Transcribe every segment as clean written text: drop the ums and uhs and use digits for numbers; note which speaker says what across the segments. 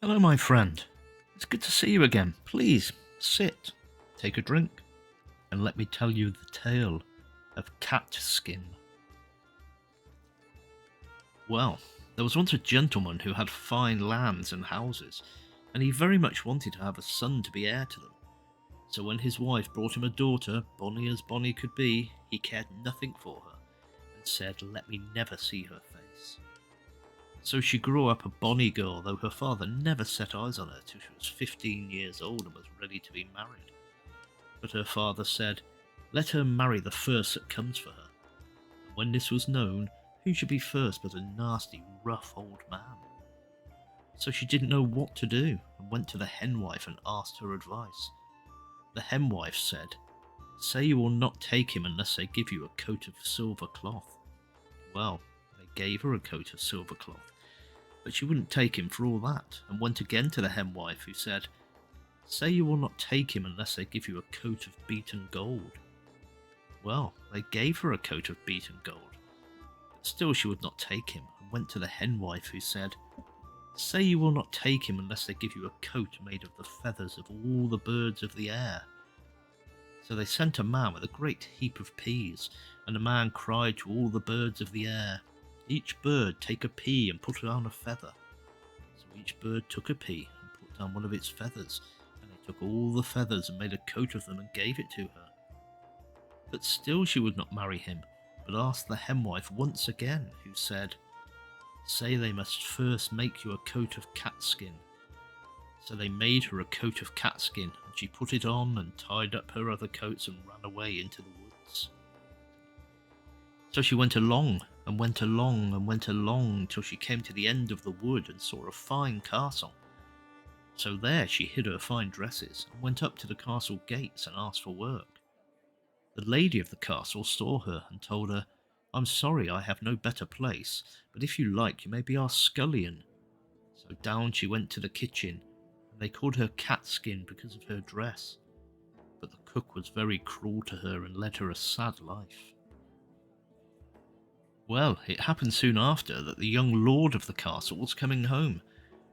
Speaker 1: Hello, my friend. It's good to see you again. Please, sit, take a drink, and let me tell you the tale of Catskin. Well, there was once a gentleman who had fine lands and houses, and he very much wanted to have a son to be heir to them. So when his wife brought him a daughter, bonny as bonny could be, he cared nothing for her, and said, "Let me never see her face." So she grew up a bonny girl, though her father never set eyes on her till she was 15 years old and was ready to be married. But her father said, "Let her marry the first that comes for her." And when this was known, who should be first but a nasty, rough old man? So she didn't know what to do, and went to the henwife and asked her advice. The henwife said, "Say you will not take him unless they give you a coat of silver cloth." Well, they gave her a coat of silver cloth, but she wouldn't take him for all that, and went again to the henwife, who said, "Say you will not take him unless they give you a coat of beaten gold." Well, they gave her a coat of beaten gold, but still she would not take him, and went to the henwife, who said, "Say you will not take him unless they give you a coat made of the feathers of all the birds of the air." So they sent a man with a great heap of peas, and the man cried to all the birds of the air, "Each bird take a pea and put it on a feather." So each bird took a pea and put down one of its feathers, and they took all the feathers and made a coat of them and gave it to her. But still she would not marry him, but asked the henwife once again, who said, "Say they must first make you a coat of catskin." So they made her a coat of catskin, and she put it on and tied up her other coats and ran away into the woods. So she went along and went along and went along till she came to the end of the wood and saw a fine castle. So there she hid her fine dresses and went up to the castle gates and asked for work. The lady of the castle saw her and told her, "I'm sorry I have no better place, but if you like you may be our scullion." So down she went to the kitchen, and they called her Catskin because of her dress. But the cook was very cruel to her and led her a sad life. Well, it happened soon after that the young lord of the castle was coming home,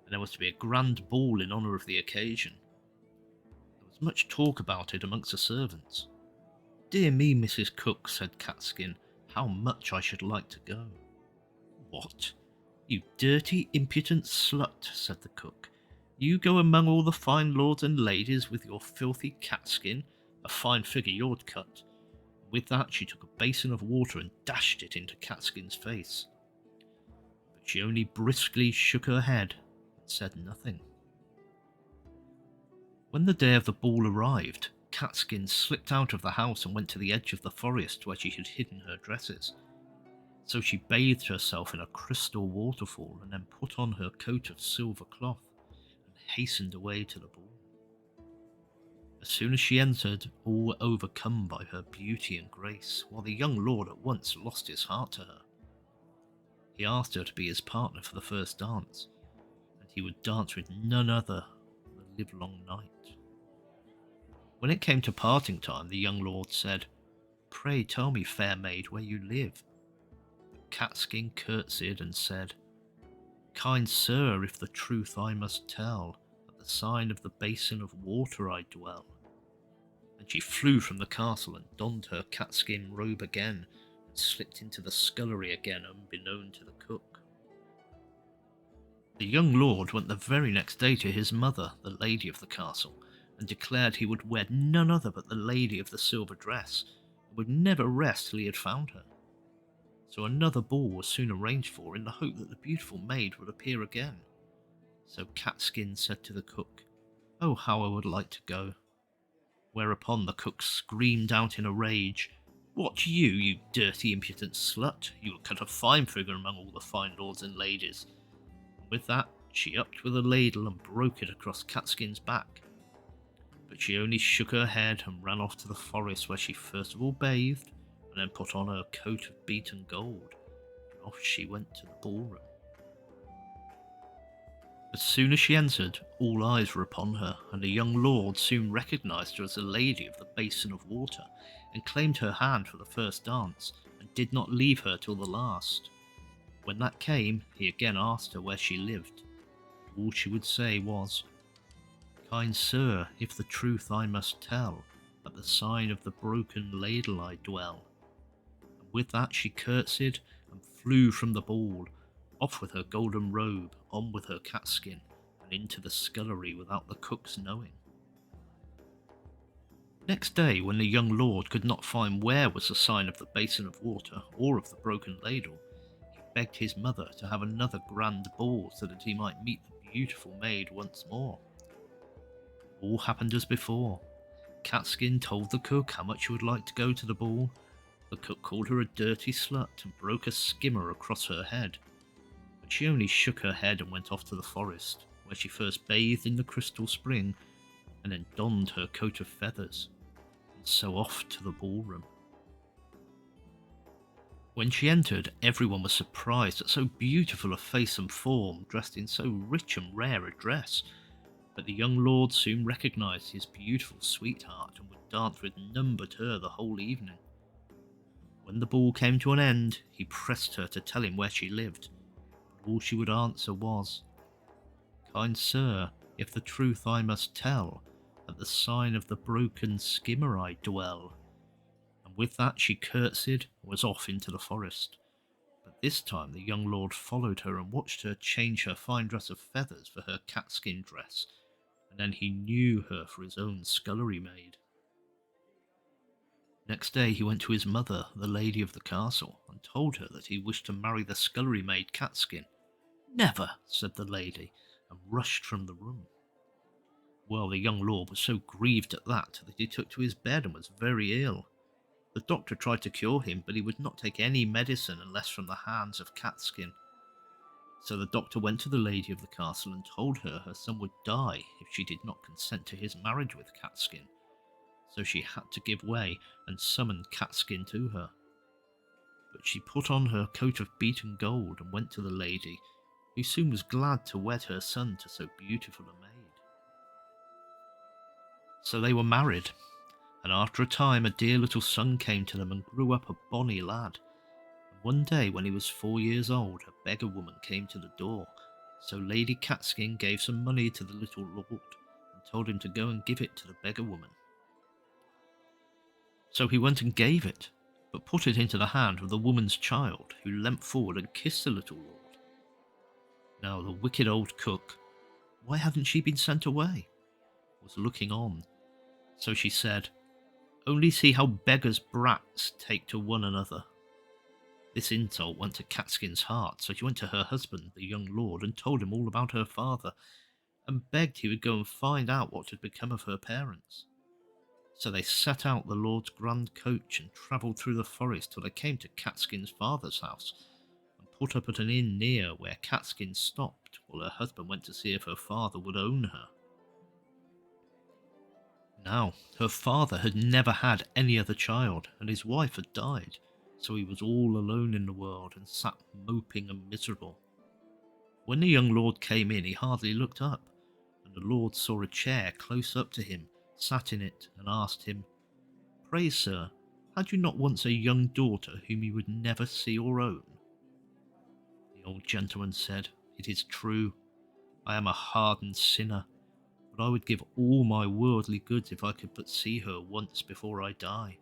Speaker 1: and there was to be a grand ball in honour of the occasion. There was much talk about it amongst the servants. "Dear me, Mrs. Cook," said Catskin, "how much I should like to go." "What, you dirty, impudent slut," said the cook. "You go among all the fine lords and ladies with your filthy catskin? A fine figure you'd cut." With that she took a basin of water and dashed it into Catskin's face. But she only briskly shook her head and said nothing. When the day of the ball arrived, Catskin slipped out of the house and went to the edge of the forest where she had hidden her dresses. So she bathed herself in a crystal waterfall and then put on her coat of silver cloth and hastened away to the ball. As soon as she entered, all were overcome by her beauty and grace, while the young lord at once lost his heart to her. He asked her to be his partner for the first dance, and he would dance with none other the livelong night. When it came to parting time, the young lord said, "Pray tell me, fair maid, where you live." But Catskin curtsied and said, "Kind sir, if the truth I must tell, at the sign of the basin of water I dwell." And she flew from the castle and donned her catskin robe again, and slipped into the scullery again unbeknown to the cook. The young lord went the very next day to his mother, the lady of the castle, and declared he would wed none other but the lady of the silver dress, and would never rest till he had found her. So another ball was soon arranged for, in the hope that the beautiful maid would appear again. So Catskin said to the cook, "Oh, how I would like to go." Whereupon the cook screamed out in a rage, "What, you dirty impudent slut? You will cut a fine figure among all the fine lords and ladies." And with that she upped with a ladle and broke it across Catskin's back. But she only shook her head and ran off to the forest, where she first of all bathed, and then put on her coat of beaten gold, and off she went to the ballroom. As soon as she entered, all eyes were upon her, and the young lord soon recognised her as the lady of the basin of water, and claimed her hand for the first dance, and did not leave her till the last. When that came, he again asked her where she lived. All she would say was, "Kind sir, if the truth I must tell, at the sign of the broken ladle I dwell." And with that she curtsied and flew from the ball, off with her golden robe, on with her catskin, and into the scullery without the cook's knowing. Next day, when the young lord could not find where was the sign of the basin of water or of the broken ladle, he begged his mother to have another grand ball so that he might meet the beautiful maid once more. All happened as before. Catskin told the cook how much she would like to go to the ball. The cook called her a dirty slut and broke a skimmer across her head. But she only shook her head and went off to the forest, where she first bathed in the crystal spring and then donned her coat of feathers, and so off to the ballroom. When she entered, everyone was surprised at so beautiful a face and form, dressed in so rich and rare a dress. But the young lord soon recognised his beautiful sweetheart and would dance with none but her the whole evening. When the ball came to an end, he pressed her to tell him where she lived, but all she would answer was, "Kind sir, if the truth I must tell, at the sign of the broken skimmer I dwell." And with that she curtsied and was off into the forest. But this time the young lord followed her and watched her change her fine dress of feathers for her catskin dress, and then he knew her for his own scullery maid. Next day he went to his mother, the lady of the castle, and told her that he wished to marry the scullery maid Catskin. "Never," said the lady, and rushed from the room. Well, the young lord was so grieved at that he took to his bed and was very ill. The doctor tried to cure him, but he would not take any medicine unless from the hands of Catskin. So the doctor went to the lady of the castle and told her son would die if she did not consent to his marriage with Catskin. So she had to give way and summon Catskin to her. But she put on her coat of beaten gold and went to the lady, who soon was glad to wed her son to so beautiful a maid. So they were married, and after a time a dear little son came to them and grew up a bonny lad. And one day when he was 4 years old, a beggar woman came to the door. So Lady Catskin gave some money to the little lord and told him to go and give it to the beggar woman. So he went and gave it, but put it into the hand of the woman's child, who leant forward and kissed the little lord. Now the wicked old cook, why hadn't she been sent away, was looking on. So she said, "Only see how beggars' brats take to one another." This insult went to Catskin's heart, so she went to her husband, the young lord, and told him all about her father, and begged he would go and find out what had become of her parents. So they set out the lord's grand coach and travelled through the forest till they came to Catskin's father's house, and put up at an inn near, where Catskin stopped while her husband went to see if her father would own her. Now, her father had never had any other child, and his wife had died, so he was all alone in the world and sat moping and miserable. When the young lord came in, he hardly looked up, and the lord saw a chair close up to him, sat in it, and asked him, "Pray, sir, had you not once a young daughter whom you would never see or own?" The old gentleman said, "It is true, I am a hardened sinner, but I would give all my worldly goods if I could but see her once before I die."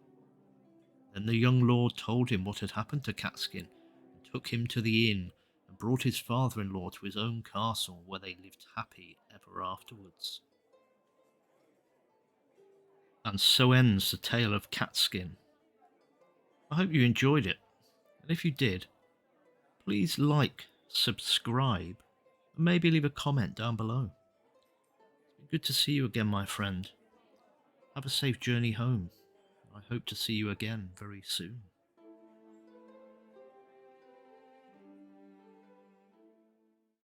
Speaker 1: Then the young lord told him what had happened to Catskin, and took him to the inn, and brought his father-in-law to his own castle, where they lived happy ever afterwards. And so ends the tale of Catskin. I hope you enjoyed it, and if you did, please like, subscribe, and maybe leave a comment down below. It's been good to see you again, my friend. Have a safe journey home. I hope to see you again very soon.